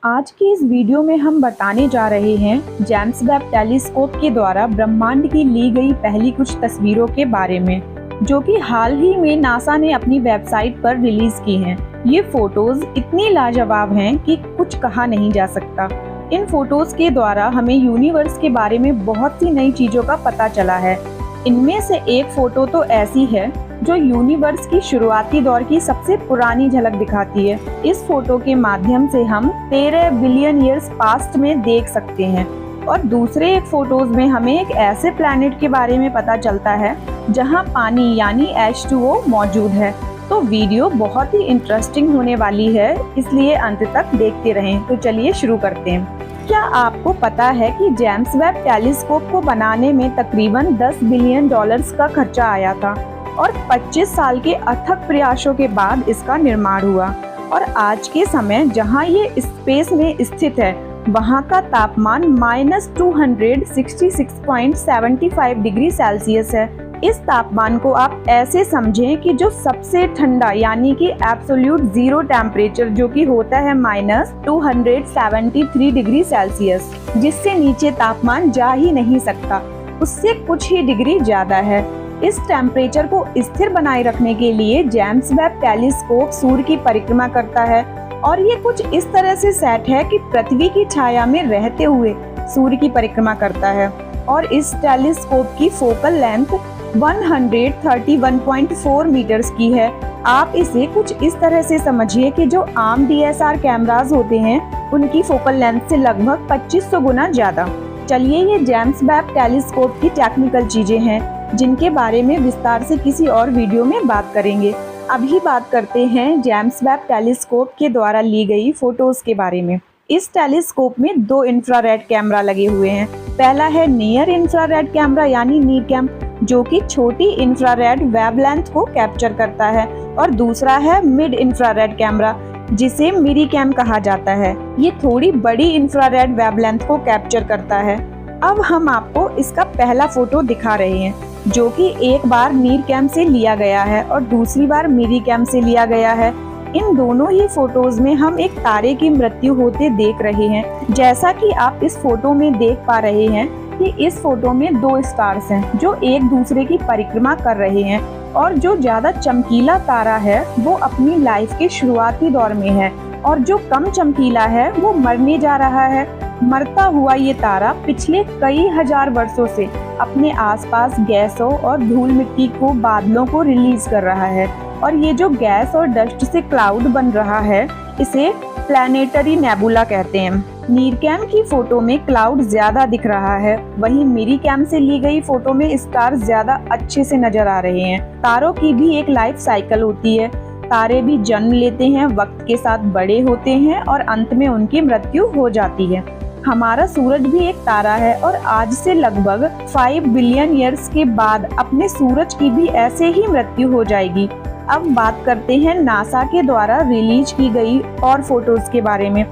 आज की इस वीडियो में हम बताने जा रहे हैं जेम्स वेब टेलीस्कोप के द्वारा ब्रह्मांड की ली गई पहली कुछ तस्वीरों के बारे में, जो कि हाल ही में नासा ने अपनी वेबसाइट पर रिलीज की हैं। ये फोटोज इतनी लाजवाब हैं कि कुछ कहा नहीं जा सकता। इन फोटोज के द्वारा हमें यूनिवर्स के बारे में बहुत सी नई चीजों का पता चला है। इनमें से एक फोटो तो ऐसी है जो यूनिवर्स की शुरुआती दौर की सबसे पुरानी झलक दिखाती है। इस फोटो के माध्यम से हम 13 बिलियन ईयर्स पास्ट में देख सकते हैं। और दूसरे एक फोटोज में हमें एक ऐसे प्लैनेट के बारे में पता चलता है जहां पानी यानी H2O मौजूद है। तो वीडियो बहुत ही इंटरेस्टिंग होने वाली है, इसलिए अंत तक देखते रहें। तो चलिए शुरू करते हैं। क्या आपको पता है कि जेम्स वेब टेलीस्कोप को बनाने में तकरीबन $10 बिलियन का खर्चा आया था और 25 साल के अथक प्रयासों के बाद इसका निर्माण हुआ। और आज के समय जहां ये स्पेस में स्थित है, वहां का तापमान -266.75 डिग्री सेल्सियस है। इस तापमान को आप ऐसे समझें कि जो सबसे ठंडा यानी कि एब्सोल्यूट जीरो टेम्परेचर जो कि होता है -273 डिग्री सेल्सियस, जिससे नीचे तापमान जा ही नहीं सकता, उससे कुछ ही डिग्री ज्यादा है। इस टेम्परेचर को स्थिर बनाए रखने के लिए जेम्स वेब टेलीस्कोप सूर्य की परिक्रमा करता है और ये कुछ इस तरह से सेट है कि पृथ्वी की छाया में रहते हुए सूर्य की परिक्रमा करता है। और इस टेलीस्कोप की फोकल लेंथ 131.4 मीटर्स की है। आप इसे कुछ इस तरह से समझिए कि जो आम DSLR कैमरास होते हैं उनकी फोकल लेंथ से लगभग 2500 गुना ज्यादा। चलिए, ये जेम्स वेब टेलीस्कोप की टेक्निकल चीजें हैं जिनके बारे में विस्तार से किसी और वीडियो में बात करेंगे। अभी बात करते हैं जेम्स वेब टेलीस्कोप के द्वारा ली गई फोटोज के बारे में। इस टेलीस्कोप में 2 इंफ्रारेड कैमरा लगे हुए हैं। पहला है नियर इंफ्रारेड कैमरा यानी नीरकैम, जो कि छोटी इंफ्रारेड वेवलेंथ को कैप्चर करता है, और दूसरा है मिड इंफ्रारेड कैमरा जिसे मिरीकैम कहा जाता है। ये थोड़ी बड़ी इंफ्रारेड वेवलेंथ को कैप्चर करता है। अब हम आपको इसका पहला फोटो दिखा रहे हैं, जो कि एक बार नीरकैम से लिया गया है और दूसरी बार मिरीकैम से लिया गया है। इन दोनों ही फोटोज में हम एक तारे की मृत्यु होते देख रहे हैं। जैसा कि आप इस फोटो में देख पा रहे हैं कि इस फोटो में 2 स्टार्स हैं जो एक दूसरे की परिक्रमा कर रहे हैं, और जो ज्यादा चमकीला तारा है वो अपनी लाइफ के शुरुआती दौर में है, और जो कम चमकीला है वो मरने जा रहा है। मरता हुआ ये तारा पिछले कई हजार वर्षों से अपने आसपास गैसों और धूल मिट्टी को बादलों को रिलीज कर रहा है, और ये जो गैस और डस्ट से क्लाउड बन रहा है इसे प्लैनेटरी नेबुला कहते हैं। नीरकैम की फोटो में क्लाउड ज्यादा दिख रहा है, वहीं मिरीकैम से ली गई फोटो में स्टार ज्यादा अच्छे से नजर आ रहे हैं। तारों की भी एक लाइफ साइकिल होती है। तारे भी जन्म लेते हैं, वक्त के साथ बड़े होते हैं और अंत में उनकी मृत्यु हो जाती है। हमारा सूरज भी एक तारा है और आज से लगभग 5 बिलियन ईयर्स के बाद अपने सूरज की भी ऐसे ही मृत्यु हो जाएगी। अब बात करते हैं नासा के द्वारा रिलीज की गई और फोटोज के बारे में।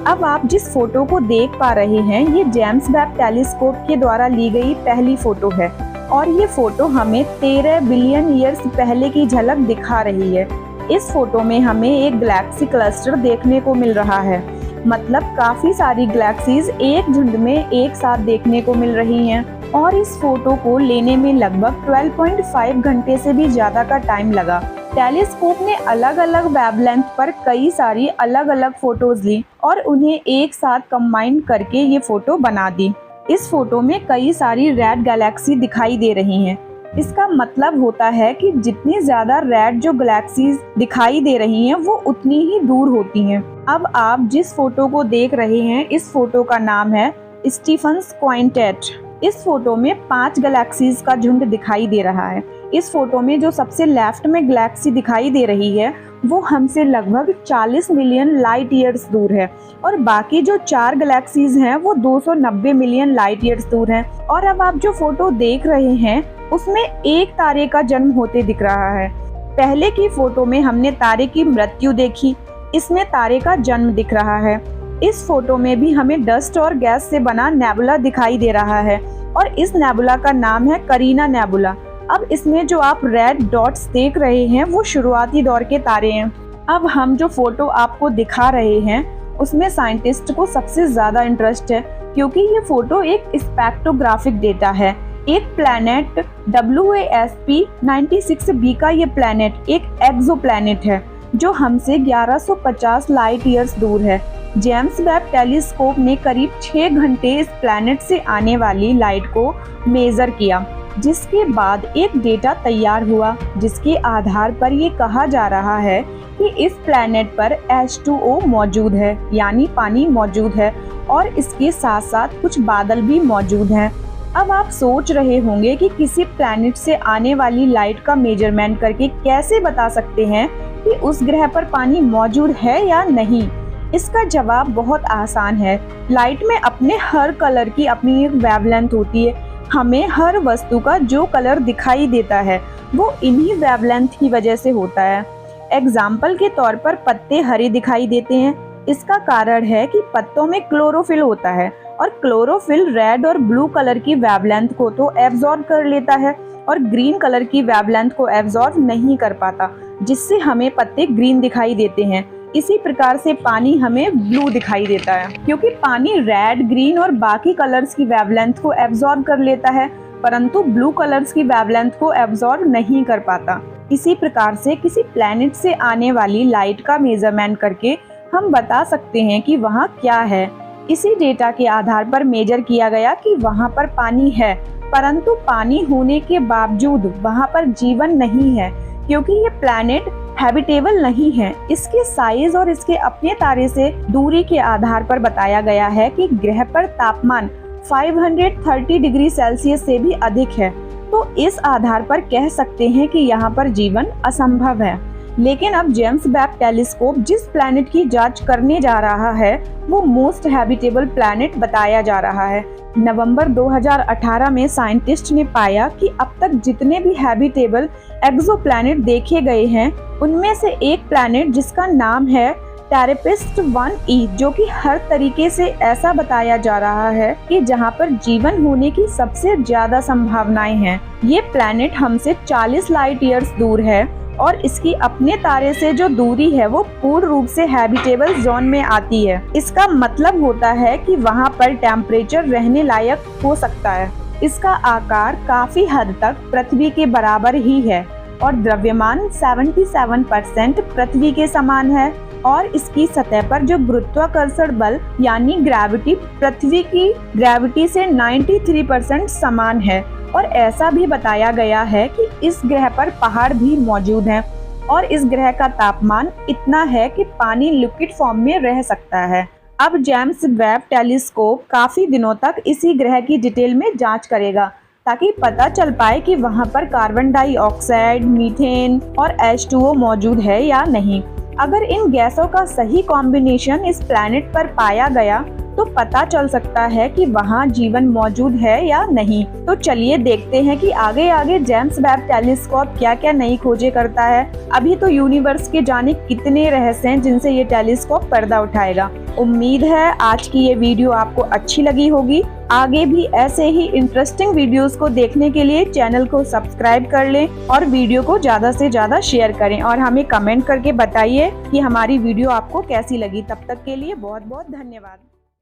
अब आप जिस फोटो को देख पा रहे हैं ये जेम्स वेब टेलीस्कोप के द्वारा ली गई पहली फोटो है, और ये फोटो हमें 13 बिलियन ईयर्स पहले की झलक दिखा रही है। इस फोटो में हमें एक गैलेक्सी क्लस्टर देखने को मिल रहा है, मतलब काफी सारी गैलेक्सीज एक झुंड में एक साथ देखने को मिल रही हैं। और इस फोटो को लेने में लगभग 12.5 घंटे से भी ज्यादा का टाइम लगा। टेलीस्कोप ने अलग अलग वेवलेंथ पर कई सारी अलग अलग फोटोज ली और उन्हें एक साथ कंबाइन करके ये फोटो बना दी। इस फोटो में कई सारी रेड गैलेक्सी दिखाई दे रही हैं। इसका मतलब होता है कि जितनी ज्यादा रेड जो गैलेक्सीज दिखाई दे रही हैं वो उतनी ही दूर होती हैं। अब आप जिस फोटो को देख रहे हैं इस फोटो का नाम है स्टीफन्स क्वाइंटेट। इस फोटो में 5 गैलेक्सीज का झुंड दिखाई दे रहा है। इस फोटो में जो सबसे लेफ्ट में गैलेक्सी दिखाई दे रही है वो हमसे लगभग 40 मिलियन लाइट ईयर्स दूर है, और बाकी जो 4 गैलेक्सीज हैं वो 290 मिलियन लाइट ईयर्स दूर हैं। और अब आप जो फोटो देख रहे हैं उसमें एक तारे का जन्म होते दिख रहा है। पहले की फोटो में हमने तारे की मृत्यु देखी, इसमें तारे का जन्म दिख रहा है। इस फोटो में भी हमें डस्ट और गैस से बना नेबुला दिखाई दे रहा है, और इस नेबुला का नाम है करीना नेबुला। अब इसमें जो आप रेड डॉट्स देख रहे हैं वो शुरुआती दौर के तारे हैं। अब हम जो फोटो आपको दिखा रहे हैं उसमें साइंटिस्ट को सबसे ज्यादा इंटरेस्ट है, क्योंकि ये फोटो एक स्पेक्ट्रोग्राफिक डेटा है। एक प्लैनेट WASP 96b का ये प्लैनेट एक एक्सोप्लैनेट है जो हमसे 1150 लाइट ईयर्स दूर है। जेम्स वेब टेलीस्कोप ने करीब 6 घंटे इस प्लैनेट से आने वाली लाइट को मेजर किया, जिसके बाद एक डेटा तैयार हुआ, जिसके आधार पर ये कहा जा रहा है कि इस प्लैनेट पर H2O मौजूद है, यानी पानी मौजूद है, और इसके साथ साथ कुछ बादल भी मौजूद हैं। अब आप सोच रहे होंगे कि किसी प्लैनेट से आने वाली लाइट का मेजरमेंट करके कैसे बता सकते हैं कि उस ग्रह पर पानी मौजूद है या नहीं। इसका जवाब बहुत आसान है। लाइट में अपने हर कलर की अपनी एक वेवलेंथ होती है। हमें हर वस्तु का जो कलर दिखाई देता है वो इन्हीं वेवलेंथ की वजह से होता है। एग्जाम्पल के तौर पर पत्ते हरे दिखाई देते हैं। इसका कारण है कि पत्तों में क्लोरोफिल होता है और क्लोरोफिल रेड और ब्लू कलर की वेवलेंथ को तो एब्जॉर्ब कर लेता है और ग्रीन कलर की वेवलेंथ को एब्जॉर्ब नहीं कर पाता, जिससे हमें पत्ते ग्रीन दिखाई देते हैं। इसी प्रकार से पानी हमें ब्लू दिखाई देता है, क्योंकि पानी रेड, ग्रीन और बाकी कलर्स की वेवलेंथ को एब्जॉर्ब कर लेता है, परंतु ब्लू कलर्स की वेवलेंथ को एब्जॉर्ब नहीं कर पाता। इसी प्रकार से किसी प्लैनेट से आने वाली लाइट का मेजरमेंट करके हम बता सकते हैं कि वहाँ क्या है। इसी डेटा के आधार पर मेजर किया गया कि वहाँ पर पानी है, परंतु पानी होने के बावजूद वहाँ पर जीवन नहीं है, क्योंकि ये प्लैनेट हैबिटेबल नहीं है। इसके साइज और इसके अपने तारे से दूरी के आधार पर बताया गया है कि ग्रह पर तापमान 530 डिग्री सेल्सियस से भी अधिक है, तो इस आधार पर कह सकते हैं कि यहाँ पर जीवन असंभव है। लेकिन अब जेम्स वेब टेलीस्कोप जिस प्लैनेट की जांच करने जा रहा है वो मोस्ट हैबिटेबल प्लैनेट बताया जा रहा है। नवंबर 2018 में साइंटिस्ट ने पाया कि अब तक जितने भी हैबिटेबल एक्सोप्लैनेट देखे गए हैं उनमें से एक प्लैनेट जिसका नाम है टेरेपिस्ट 1e, जो कि हर तरीके से ऐसा बताया जा रहा है कि जहां पर जीवन होने की सबसे ज्यादा संभावनाएं हैं। ये प्लैनेट हमसे 40 लाइट ईयर्स दूर है और इसकी अपने तारे से जो दूरी है वो पूर्ण रूप से हैबिटेबल जोन में आती है। इसका मतलब होता है कि वहाँ पर टेम्परेचर रहने लायक हो सकता है। इसका आकार काफी हद तक पृथ्वी के बराबर ही है और द्रव्यमान 77% पृथ्वी के समान है, और इसकी सतह पर जो गुरुत्वाकर्षण बल यानी ग्रेविटी पृथ्वी की ग्रेविटी से 93% समान है। और ऐसा भी बताया गया है कि इस ग्रह पर पहाड़ भी मौजूद हैं और इस ग्रह का तापमान इतना है कि पानी लिक्विड फॉर्म में रह सकता है। अब जेम्स वेब टेलीस्कोप काफी दिनों तक इसी ग्रह की डिटेल में जांच करेगा ताकि पता चल पाए कि वहां पर कार्बन डाइऑक्साइड, मीथेन और H2O मौजूद है या नहीं। अगर इन गैसों का सही कॉम्बिनेशन इस प्लैनेट पर पाया गया तो पता चल सकता है कि वहाँ जीवन मौजूद है या नहीं। तो चलिए देखते हैं कि आगे आगे जेम्स वेब टेलीस्कोप क्या क्या नई खोजें करता है। अभी तो यूनिवर्स के जाने कितने रहस्य हैं जिनसे ये टेलीस्कोप पर्दा उठाएगा। उम्मीद है आज की ये वीडियो आपको अच्छी लगी होगी। आगे भी ऐसे ही इंटरेस्टिंग वीडियोस को देखने के लिए चैनल को सब्सक्राइब कर लें और वीडियो को ज्यादा से ज्यादा शेयर करें और हमें कमेंट करके बताइए कि हमारी वीडियो आपको कैसी लगी। तब तक के लिए बहुत बहुत धन्यवाद।